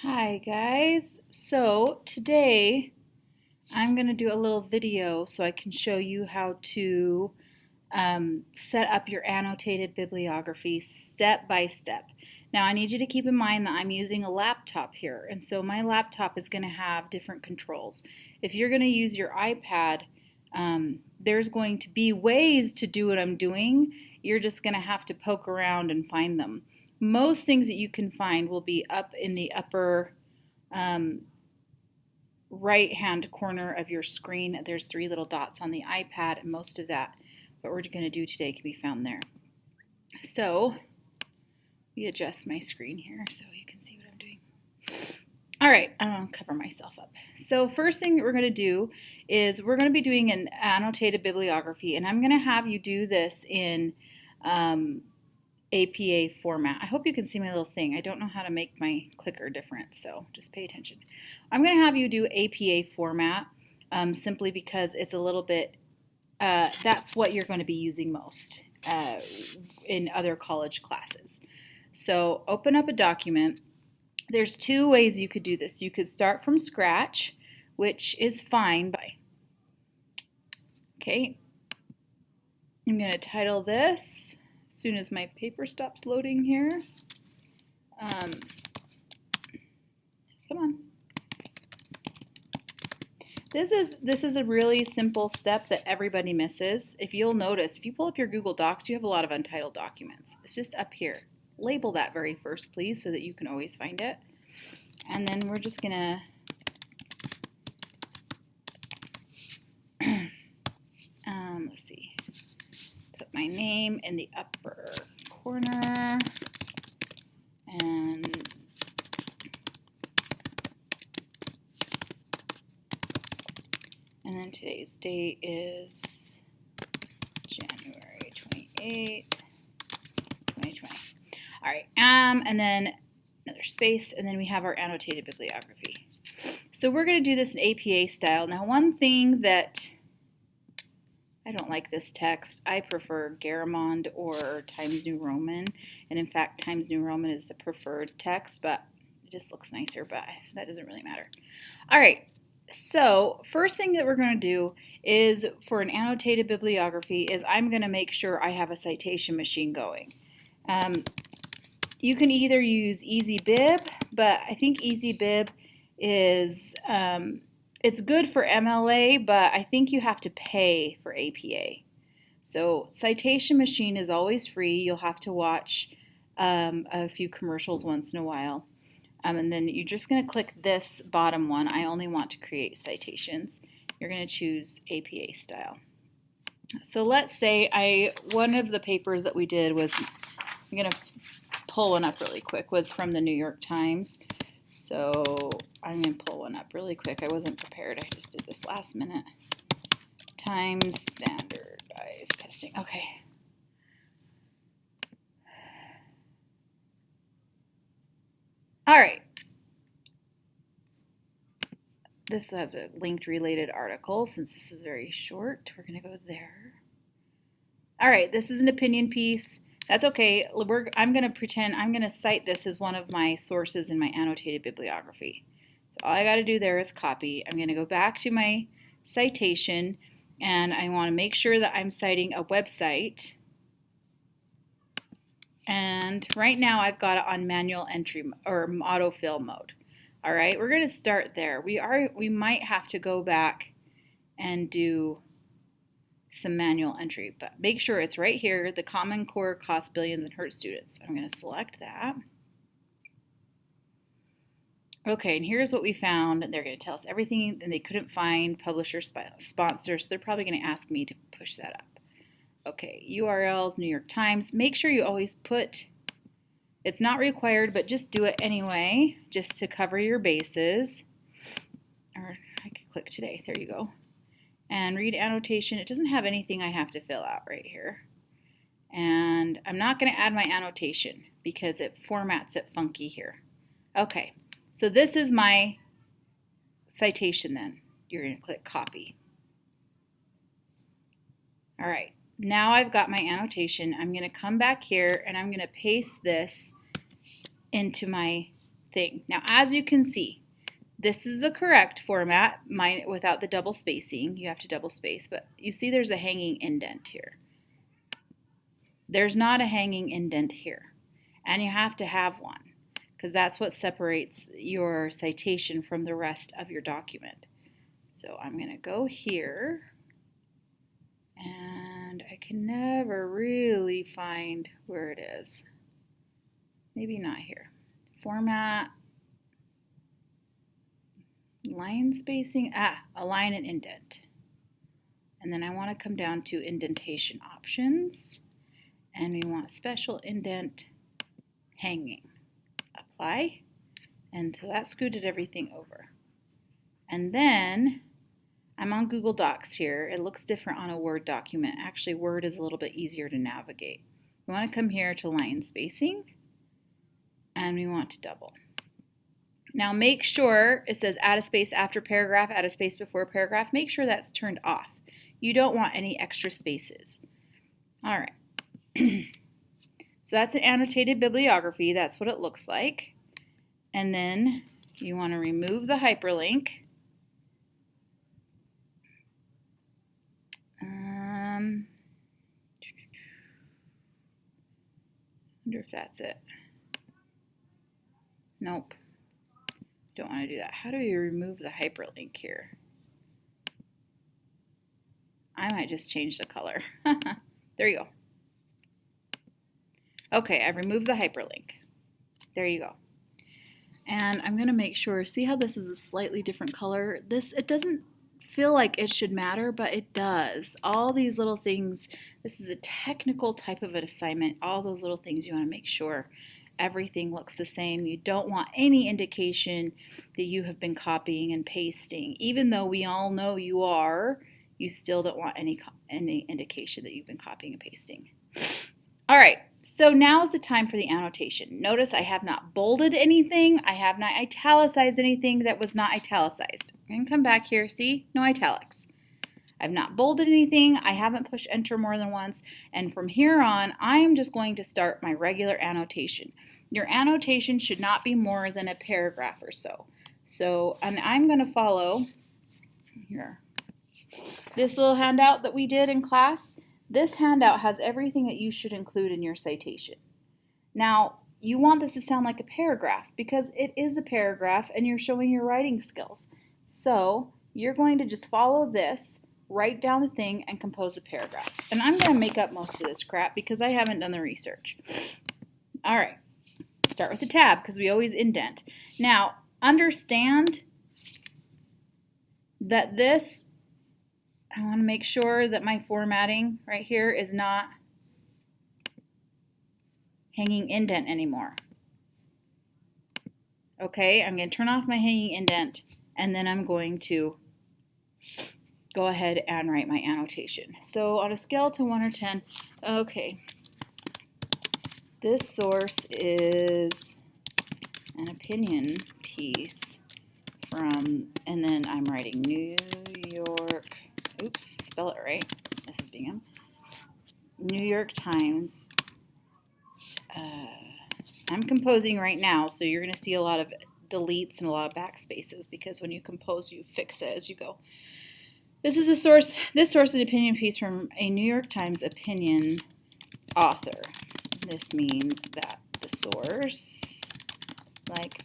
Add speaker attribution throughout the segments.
Speaker 1: Hi guys, so today I'm going to do a little video so I can show you how to set up your annotated bibliography step by step. Now I need you to keep in mind that I'm using a laptop here, and so my laptop is going to have different controls. If you're going to use your iPad, there's going to be ways to do what I'm doing. You're just going to have to poke around and find them. Most things that you can find will be up in the upper right hand corner of your screen. There's three little dots on the iPad, and most of that, what we're going to do today, can be found there. So we adjust my screen here so you can see what I'm doing. All right, I'll cover myself up. So first thing that we're going to do is we're going to be doing an annotated bibliography, and I'm going to have you do this in APA format. I hope you can see my little thing. I don't know how to make my clicker different, so just pay attention. I'm going to have you do APA format simply because it's a little bit, that's what you're going to be using most in other college classes. So open up a document. There's two ways you could do this. You could start from scratch, which is fine. Okay, I'm going to title this as soon as my paper stops loading here. Come on. This is a really simple step that everybody misses. If you'll notice, if you pull up your Google Docs, you have a lot of untitled documents. It's just up here. Label that very first, please, so that you can always find it. And then we're just gonna let's see, put my name in the upper corner, and then today's date is January 28th, 2020. All right, and then another space, and then we have our annotated bibliography. So we're going to do this in APA style. Now, one thing that I don't like this text. I prefer Garamond or Times New Roman, and in fact, Times New Roman is the preferred text, but it just looks nicer, but that doesn't really matter. All right, so first thing that we're going to do is, for an annotated bibliography, is I'm going to make sure I have a citation machine going. You can either use EasyBib, but I think EasyBib is it's good for MLA, but I think you have to pay for APA. So Citation Machine is always free. You'll have to watch a few commercials once in a while. And then you're just going to click this bottom one. I only want to create citations. You're going to choose APA style. So let's say one of the papers that we did was, I'm going to pull one up really quick, was from the New York Times. So I'm going to pull one up really quick. I wasn't prepared. I just did this last minute. Times standardized testing. Okay. All right. This has a linked related article. Since this is very short, we're going to go there. All right. This is an opinion piece. That's okay. I'm going to cite this as one of my sources in my annotated bibliography. So all I got to do there is copy. I'm going to go back to my citation, and I want to make sure that I'm citing a website. And right now I've got it on manual entry or autofill mode. All right, we're going to start there. We might have to go back and do some manual entry, but make sure it's right here. The Common Core costs billions and hurts students. I'm going to select that. Okay, and here's what we found. They're going to tell us everything, and they couldn't find publisher sponsor, so they're probably going to ask me to push that up. Okay, URLs, New York Times. Make sure you always put, it's not required, but just do it anyway, just to cover your bases. Or I could click today. There you go. And read annotation. It doesn't have anything I have to fill out right here. And I'm not going to add my annotation because it formats it funky here. Okay, so this is my citation then. You're going to click copy. All right, now I've got my annotation. I'm going to come back here and I'm going to paste this into my thing. Now, as you can see, this is the correct format, mine without the double spacing. You have to double space, but you see there's a hanging indent here. There's not a hanging indent here, and you have to have one because that's what separates your citation from the rest of your document. So I'm going to go here, and I can never really find where it is. Maybe not here. Format, line spacing, align and indent. And then I want to come down to indentation options, and we want special indent hanging. Apply, and so that scooted everything over. And then I'm on Google Docs here. It looks different on a Word document. Actually, Word is a little bit easier to navigate. We want to come here to line spacing, and we want to double. Now make sure it says add a space after paragraph, add a space before paragraph. Make sure that's turned off. You don't want any extra spaces. All right. So that's an annotated bibliography. That's what it looks like. And then you want to remove the hyperlink. I wonder if that's it. Nope. Don't want to do that. How do we remove the hyperlink here? I might just change the color. There you go. Okay, I've removed the hyperlink. There you go. And I'm going to make sure, see how this is a slightly different color? It doesn't feel like it should matter, but it does. All these little things, this is a technical type of an assignment. All those little things you want to make sure everything looks the same. You don't want any indication that you have been copying and pasting. Even though we all know you are, you still don't want any indication that you've been copying and pasting. All right, so now is the time for the annotation. Notice I have not bolded anything. I have not italicized anything that was not italicized. I'm going to come back here. See? No italics. I've not bolded anything. I haven't pushed enter more than once. And from here on, I am just going to start my regular annotation. Your annotation should not be more than a paragraph or so. And I'm going to follow here this little handout that we did in class. This handout has everything that you should include in your citation. Now, you want this to sound like a paragraph because it is a paragraph and you're showing your writing skills. So you're going to just follow this, write down the thing, and compose a paragraph. And I'm going to make up most of this crap because I haven't done the research. All right, start with the tab because we always indent. Now, understand that this, I want to make sure that my formatting right here is not hanging indent anymore. Okay, I'm going to turn off my hanging indent, and then I'm going to go ahead and write my annotation. So on a scale to 1 or 10, okay, this source is an opinion piece from, and then I'm writing New York, oops, spell it right, Mrs. Bingham, New York Times. I'm composing right now, so you're going to see a lot of deletes and a lot of backspaces because when you compose, you fix it as you go. This is a source. This source is an opinion piece from a New York Times opinion author. This means that the source, like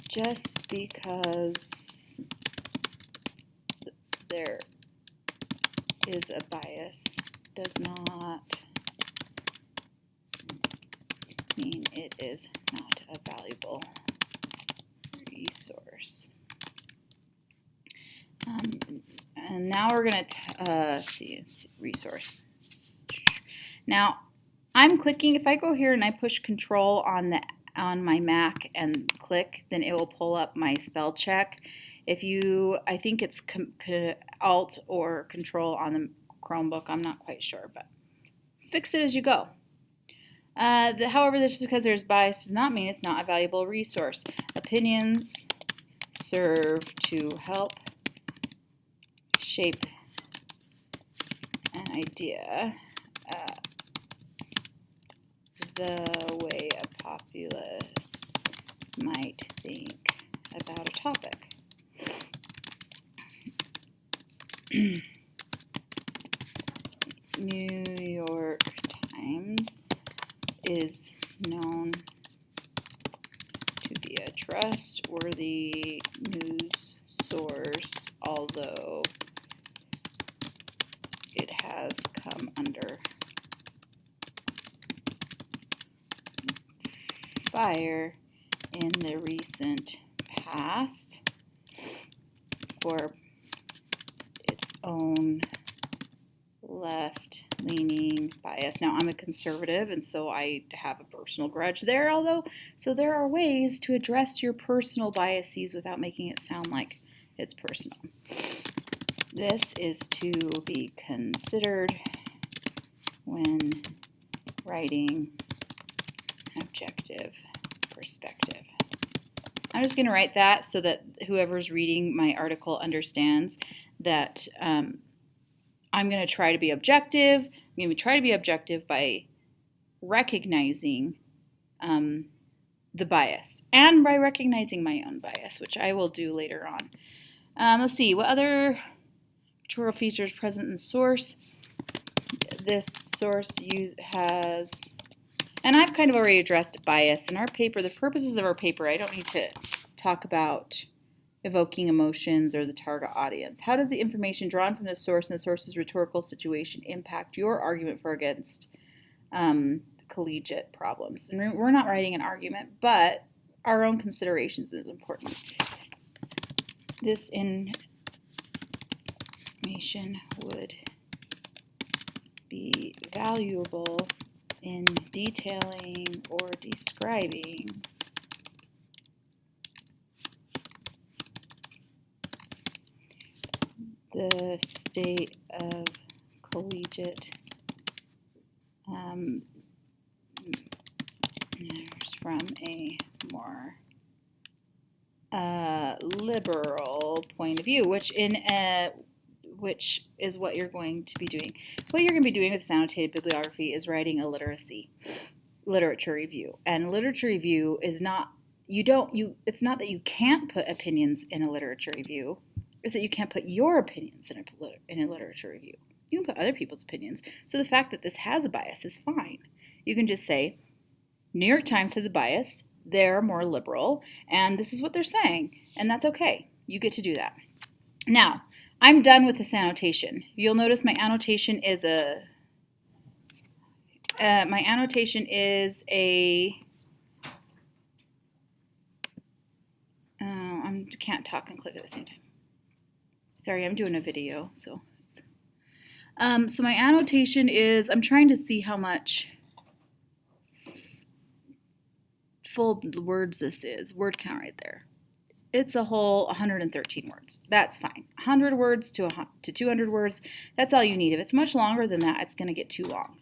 Speaker 1: just because there is a bias does not mean it is not a valuable resource. And now we're going to see resource. Now I'm clicking. If I go here and I push Control on my Mac and click, then it will pull up my spell check. If you, I think it's Alt or Control on the Chromebook. I'm not quite sure, but fix it as you go. However, this is because there's bias does not mean it's not a valuable resource. Opinions serve to help shape an idea the way a populace might think about a topic. New York Times is known to be a trustworthy news source, although it has come under fire in the recent past for its own left-leaning bias. Now, I'm a conservative, and so I have a personal grudge there, so there are ways to address your personal biases without making it sound like it's personal. This is to be considered when writing an objective perspective. I'm just going to write that so that whoever's reading my article understands that I'm going to try to be objective. I'm going to try to be objective by recognizing the bias and by recognizing my own bias, which I will do later on. Let's see, what other rhetorical features present in the source? This source has, and I've kind of already addressed bias in our paper. The purposes of our paper, I don't need to talk about evoking emotions or the target audience. How does the information drawn from the source and the source's rhetorical situation impact your argument for against collegiate problems? And we're not writing an argument, but our own considerations is important. This information would be valuable in detailing or describing the state of collegiate from a more liberal point of view, which is what you're going to be doing. What you're going to be doing with this annotated bibliography is writing a literature review. And literature review is not, it's not that you can't put opinions in a literature review, it's that you can't put your opinions in a literature review. You can put other people's opinions. So the fact that this has a bias is fine. You can just say, New York Times has a bias, they're more liberal, and this is what they're saying, and that's okay. You get to do that. Now, I'm done with this annotation. You'll notice my annotation is I can't talk and click at the same time. Sorry, I'm doing a video, so so my annotation is, I'm trying to see how much full words this is. Word count right there. It's a whole 113 words. That's fine. 100 words to 200 words, that's all you need. If it's much longer than that, it's going to get too long.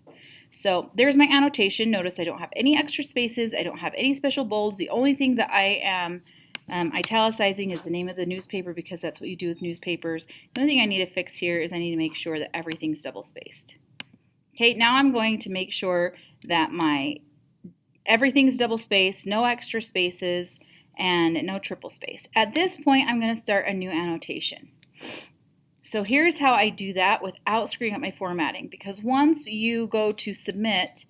Speaker 1: So there's my annotation. Notice I don't have any extra spaces. I don't have any special bolds. The only thing that I am italicizing is the name of the newspaper, because that's what you do with newspapers. The only thing I need to fix here is I need to make sure that everything's double spaced. Okay, now I'm going to make sure that everything's double spaced, no extra spaces, and no triple space. At this point, I'm going to start a new annotation. So here's how I do that without screwing up my formatting, because once you go to submit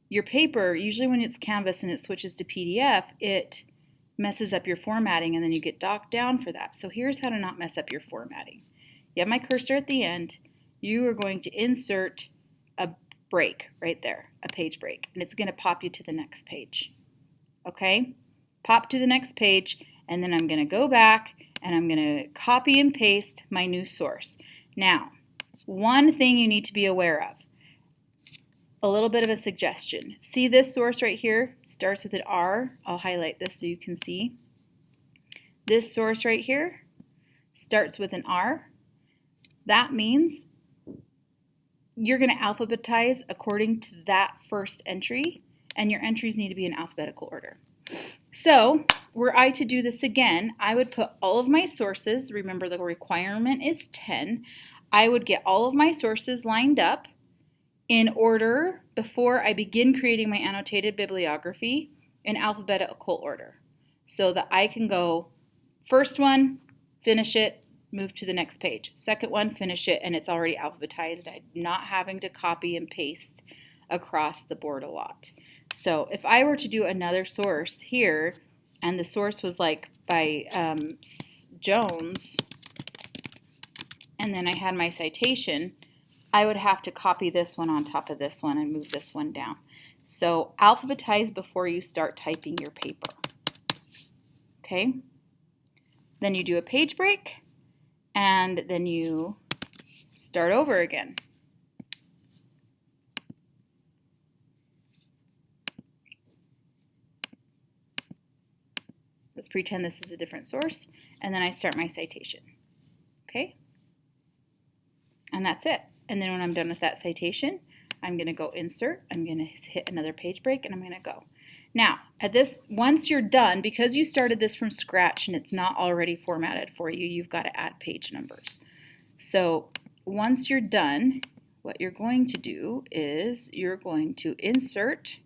Speaker 1: your paper, usually when it's Canvas and it switches to PDF, it messes up your formatting and then you get docked down for that. So here's how to not mess up your formatting. You have my cursor at the end. You are going to insert a break right there, a page break, and it's going to pop you to the next page. Okay? Pop to the next page, and then I'm going to go back and I'm going to copy and paste my new source. Now, one thing you need to be aware of, a little bit of a suggestion. See this source right here starts with an R. I'll highlight this so you can see. This source right here starts with an R. that means you're going to alphabetize according to that first entry, and your entries need to be in alphabetical order. So, were I to do this again, I would put all of my sources, remember the requirement is 10, I would get all of my sources lined up in order before I begin creating my annotated bibliography in alphabetical order, so that I can go first one, finish it, move to the next page. Second one, finish it, and it's already alphabetized. I'm not having to copy and paste across the board a lot. So if I were to do another source here, and the source was like by Jones, and then I had my citation, I would have to copy this one on top of this one and move this one down. So alphabetize before you start typing your paper. Okay? Then you do a page break, and then you start over again. Let's pretend this is a different source, and then I start my citation. Okay? And that's it. And then when I'm done with that citation, I'm going to go insert, I'm going to hit another page break, and I'm going to go. Now, once you're done, because you started this from scratch and it's not already formatted for you, you've got to add page numbers. So once you're done, what you're going to do is you're going to insert,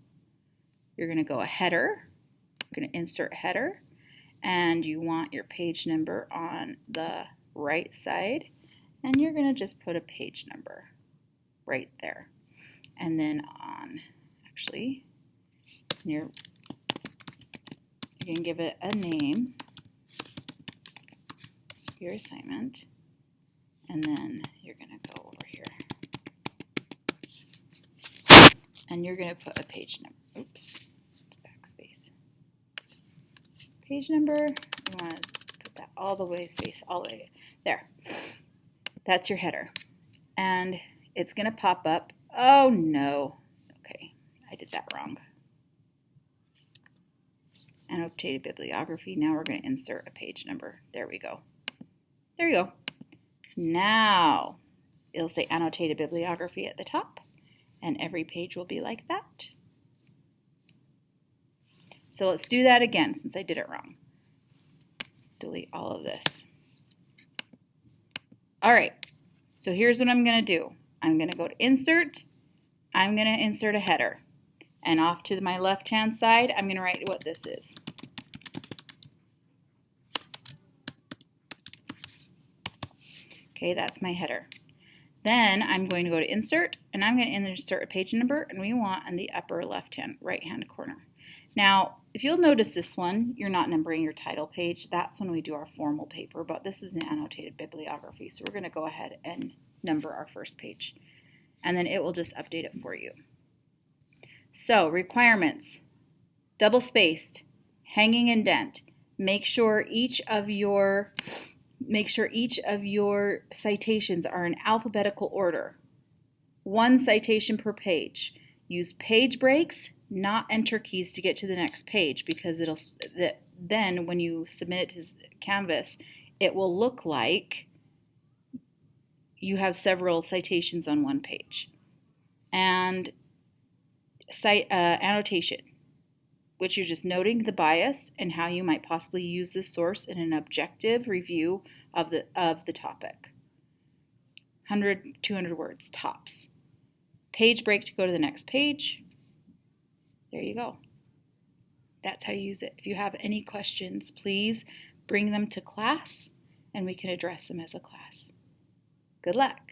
Speaker 1: you're going to go a header, you're going to insert header, and you want your page number on the right side, and you're going to just put a page number right there. And then you can give it a name, your assignment, and then you're going to go over here. And you're going to put a page number. Oops, backspace. Page number, you want to put that all the way, space all the way there. That's your header. And it's going to pop up. Oh no. Okay, I did that wrong. Annotated bibliography. Now we're going to insert a page number. There we go. There you go. Now it'll say annotated bibliography at the top, and every page will be like that. So let's do that again since I did it wrong. Delete all of this. All right, so here's what I'm going to do. I'm going to go to insert. I'm going to insert a header. And off to my left-hand side, I'm going to write what this is. Okay, that's my header. Then I'm going to go to insert, and I'm going to insert a page number, and we want in the upper right-hand corner. Now, if you'll notice this one, you're not numbering your title page. That's when we do our formal paper, but this is an annotated bibliography, so we're going to go ahead and number our first page, and then it will just update it for you. So, requirements, double spaced, hanging indent. Make sure each of your citations are in alphabetical order. 1 citation per page. Use page breaks, not enter keys to get to the next page, because then when you submit it to Canvas, it will look like you have several citations on one page. And annotation, which you're just noting the bias and how you might possibly use this source in an objective review of the topic. 100, 200 words tops. Page break to go to the next page. There you go. That's how you use it. If you have any questions, please bring them to class and we can address them as a class. Good luck.